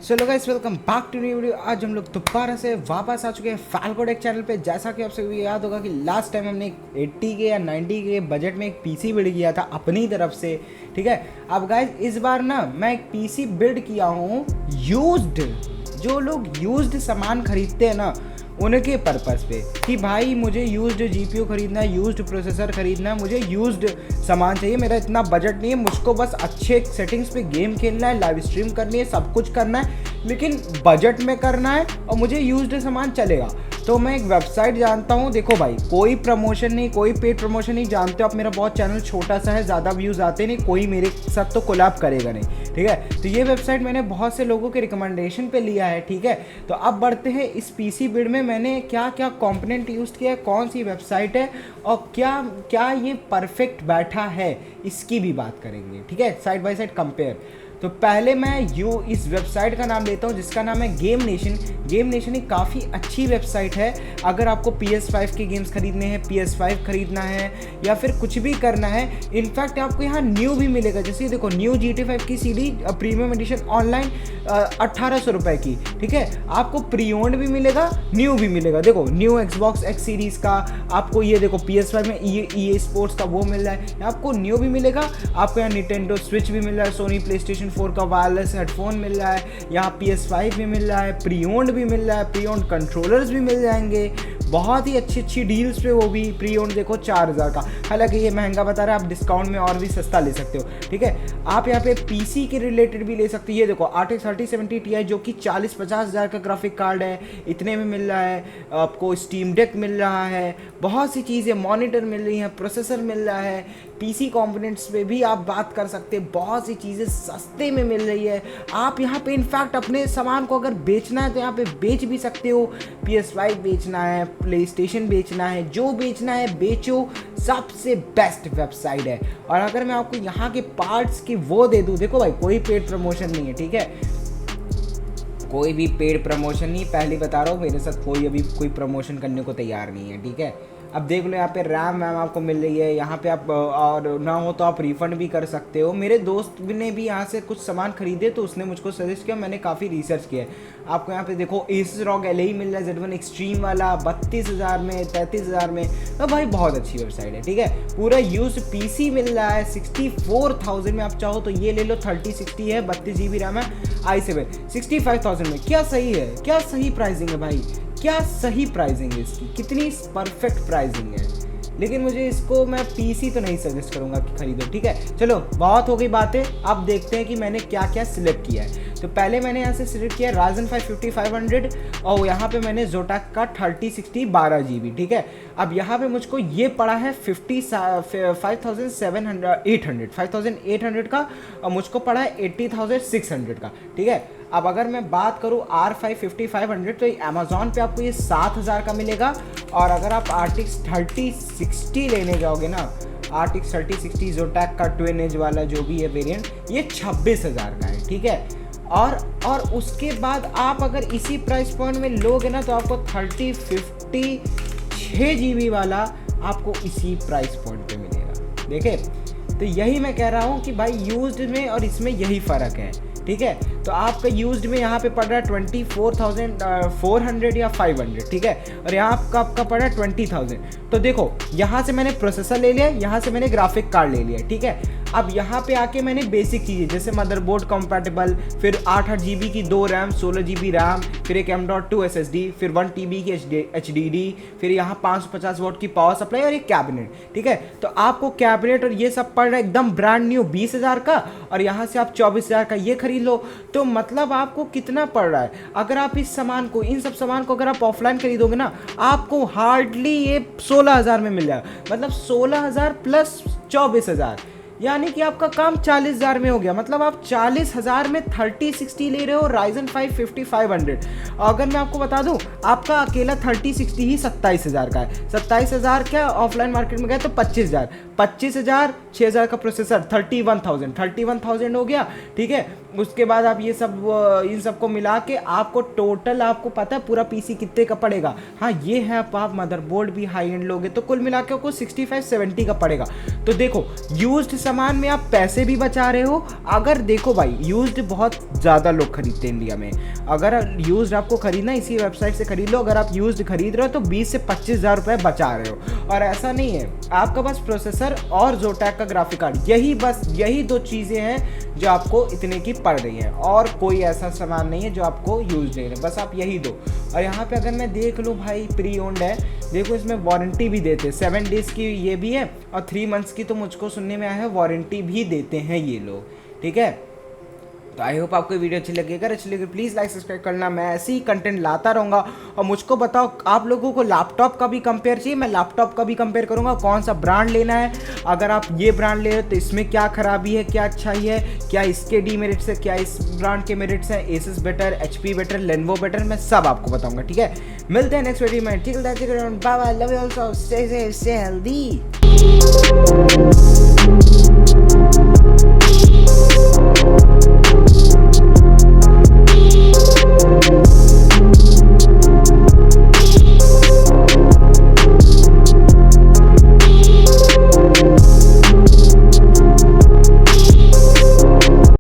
चलो guys, welcome back to new video. आज हम लोग दोबारा से वापस आ चुके हैं फाल्कोटेक चैनल पे। जैसा कि आप सभी याद होगा कि लास्ट टाइम हमने 80 के या 90 के बजट में एक पीसी बिल्ड किया था अपनी तरफ से, ठीक है। अब गाइस इस बार ना मैं एक पीसी बिल्ड किया हूँ यूज्ड। जो लोग यूज्ड सामान खरीदते हैं ना उनके पर्पस पे कि भाई मुझे यूज्ड जीपीयू खरीदना है, यूज्ड प्रोसेसर खरीदना है, मुझे यूज्ड सामान चाहिए, मेरा इतना बजट नहीं है, मुझको बस अच्छे सेटिंग्स पे गेम खेलना है, लाइव स्ट्रीम करनी है, सब कुछ करना है लेकिन बजट में करना है और मुझे यूज्ड सामान चलेगा। तो मैं एक वेबसाइट जानता हूँ। देखो भाई, कोई प्रमोशन नहीं, कोई पेड प्रमोशन नहीं, जानते हो आप मेरा बहुत चैनल छोटा सा है, ज़्यादा व्यूज़ आते नहीं, कोई मेरे साथ तो कोलैब करेगा नहीं, ठीक है। तो ये वेबसाइट मैंने बहुत से लोगों के रिकमेंडेशन पे लिया है, ठीक है। तो अब बढ़ते हैं इस पीसी बिल्ड में मैंने क्या क्या कंपोनेंट यूज़ किया है, कौन सी वेबसाइट है और क्या क्या ये परफेक्ट बैठा है, इसकी भी बात करेंगे, ठीक है, साइड बाय साइड कंपेयर। तो पहले मैं इस वेबसाइट का नाम लेता हूँ जिसका नाम है गेम नेशन। गेम नेशन एक काफ़ी अच्छी वेबसाइट है। अगर आपको PS5 के गेम्स खरीदने हैं, PS5 खरीदना है या फिर कुछ भी करना है, इनफैक्ट आपको यहाँ न्यू भी मिलेगा। जैसे देखो, न्यू GTA 5 की CD प्रीमियम एडिशन ऑनलाइन 1800 रुपये की, ठीक है। आपको प्री ओन्ड भी मिलेगा, न्यू भी मिलेगा। देखो, न्यू Xbox X सीरीज़ का आपको, ये देखो PS5 में EA स्पोर्ट्स का वो मिल रहा है, आपको न्यू भी मिलेगा। आपको यहाँ निटेंडो स्विच भी मिल रहा है, सोनी PlayStation 4 का वायरलेस हेडफोन मिल रहा है, यहाँ PS5 भी मिल रहा है, प्री ओन्ड भी मिल रहा है, प्री ओन्ड कंट्रोलर्स भी मिल जाएंगे बहुत ही अच्छी अच्छी डील्स पे। वो भी प्री ओन्ड देखो 4000 का, हालांकि ये महंगा बता रहा है, आप डिस्काउंट में और भी सस्ता ले सकते हो, ठीक है। आप यहाँ पे पीसी के रिलेटेड भी ले सकते हो। ये देखो RTX 3070 Ti जो कि 40-50 हज़ार का ग्राफिक कार्ड है, इतने में मिल रहा है। आपको स्टीम डेक मिल रहा है, बहुत सी चीज़ें, मॉनिटर मिल रही हैं, प्रोसेसर मिल रहा है। पीसी कंपोनेंट्स पे भी आप बात कर सकते हैं, बहुत सी चीज़ें सस्ते में मिल रही है। आप यहाँ पे इनफैक्ट अपने सामान को अगर बेचना है तो यहाँ पे बेच भी सकते हो। PS5 बेचना है, PlayStation बेचना है, जो बेचना है बेचो, सबसे बेस्ट वेबसाइट है। और अगर मैं आपको यहाँ के पार्ट्स की वो दे दूँ, देखो भाई कोई पेड प्रमोशन नहीं है, ठीक है, कोई भी पेड प्रमोशन नहीं, पहले बता रहा हूँ, मेरे साथ कोई अभी कोई प्रमोशन करने को तैयार नहीं है, ठीक है। अब देख लो, यहाँ पे रैम वैम आपको मिल रही है, यहाँ पे आप और ना हो तो आप रिफ़ंड भी कर सकते हो। मेरे दोस्त ने भी यहाँ से कुछ सामान खरीदे तो उसने मुझको सजेस्ट किया, मैंने काफ़ी रिसर्च किया है। आपको यहाँ पे देखो Asus ROG LE मिल रहा है, Z1 एक्सट्रीम वाला 32,000 में, 33,000 में। तो भाई बहुत अच्छी वेबसाइट है, ठीक है। पूरा यूज PC मिल रहा है 64,000 में। आप चाहो तो ये ले लो, 3060 है, 32 GB रैम है, i7 65,000 में। क्या सही है, क्या सही प्राइसिंग है भाई, क्या सही प्राइसिंग है इसकी, कितनी परफेक्ट प्राइसिंग है। लेकिन मुझे इसको, मैं पीसी तो नहीं सजेस्ट करूंगा कि खरीदो, ठीक है। चलो बहुत हो गई बातें, अब देखते हैं कि मैंने क्या क्या सिलेक्ट किया है। तो पहले मैंने यहाँ से सिलेक्ट किया Ryzen 5 5500 और यहाँ पे मैंने Zotac का 3060 12 GB, ठीक है। अब यहाँ पे मुझको ये पड़ा है 5800 का और मुझको पड़ा है 80,600 का, ठीक है। अब अगर मैं बात करूँ R5 5500 तो अमेजोन पे आपको ये 7,000 का मिलेगा। और अगर आप RTX 3060 लेने जाओगे ना, RTX 3060 Zotac का ट्विन एज वाला जो भी है वेरिएंट, ये 26,000 का है, ठीक है। और उसके बाद आप अगर इसी प्राइस पॉइंट में लोगे ना तो आपको 3050 6 GB वाला आपको इसी प्राइस पॉइंट पे मिलेगा। देखे, तो यही मैं कह रहा हूँ कि भाई यूज्ड में और इसमें यही फ़र्क है, ठीक है। तो आपका यूज्ड में यहाँ पे पड़ रहा है 24,400 या 500, ठीक है, और यहाँ आपका पड़ रहा है 20,000। तो देखो, यहाँ से मैंने प्रोसेसर ले लिया, यहाँ से मैंने ग्राफिक कार्ड ले लिया, ठीक है। अब यहाँ पे आके मैंने बेसिक चीज़ें जैसे मदरबोर्ड कंपैटिबल, फिर 8 GB की 2 रैम, 16 GB रैम, फिर एक M.2 SSD, फिर 1 TB की HDD, फिर यहाँ 550 वाट की पावर सप्लाई और एक कैबिनेट, ठीक है। तो आपको कैबिनेट और ये सब पड़ रहा है एकदम ब्रांड न्यू 20,000 का, और यहाँ से आप 24,000 का ये खरीद लो। तो मतलब आपको कितना पड़ रहा है, अगर आप इस सामान को, इन सब सामान को अगर आप ऑफलाइन खरीदोगे ना, आपको हार्डली ये 16,000 में मिल जाएगा। मतलब 16,000 प्लस 24,000, यानी कि आपका काम 40,000 में हो गया। मतलब आप 40,000 में 3060 ले रहे हो Ryzen 5 5500। अगर मैं आपको बता दूं, आपका अकेला 3060 ही 27,000 का है। 27,000 क्या, ऑफलाइन मार्केट में गए तो 25,000, 6,000 का प्रोसेसर 31,000 हो गया, ठीक है। उसके बाद आप ये सब इन सबको मिला के आपको टोटल आपको पता है पूरा पीसी कितने का पड़ेगा। हाँ ये है, आप मदरबोर्ड भी हाई एंड लोगे तो कुल मिला के आपको 65-70 का पड़ेगा। तो देखो यूज्ड सामान में आप पैसे भी बचा रहे हो। अगर देखो भाई यूज्ड बहुत ज़्यादा लोग खरीदते हैं इंडिया में, अगर यूज्ड आपको खरीदना इसी वेबसाइट से खरीद लो। अगर आप यूज्ड खरीद रहे हो तो 20 से 25 हज़ार रुपये बचा रहे हो। और ऐसा नहीं है, आपका बस प्रोसेसर और जोटैक का ग्राफिक कार्ड, यही दो चीज़ें हैं जो आपको इतने की पड़ रही है, और कोई ऐसा सामान नहीं है जो आपको यूज नहीं है, बस आप यही दो। और यहाँ पे अगर मैं देख लूँ भाई प्री ओन्ड है, देखो इसमें वारंटी भी देते हैं 7 डेज़ की, ये भी है, और 3 मंथ्स की तो मुझको सुनने में आया है वारंटी भी देते हैं ये लोग, ठीक है। तो आई होप आपको वीडियो अच्छी लगी। अगर अच्छी लगी प्लीज़ लाइक सब्सक्राइब करना, मैं ऐसे ही कंटेंट लाता रहूँगा। और मुझको बताओ आप लोगों को लैपटॉप का भी कंपेयर चाहिए, मैं लैपटॉप का भी कंपेयर करूँगा, कौन सा ब्रांड लेना है। अगर आप ये ब्रांड ले रहे हो तो इसमें क्या खराबी है, क्या अच्छाई है, क्या इसके डीमेरिट्स है, क्या इस ब्रांड के मेरिट्स हैं, Asus better, HP better, Lenovo better, मैं सब आपको बताऊँगा, ठीक है। मिलते हैं नेक्स्ट वीडियो में, ठीक है। Bye bye, love you also, stay healthy.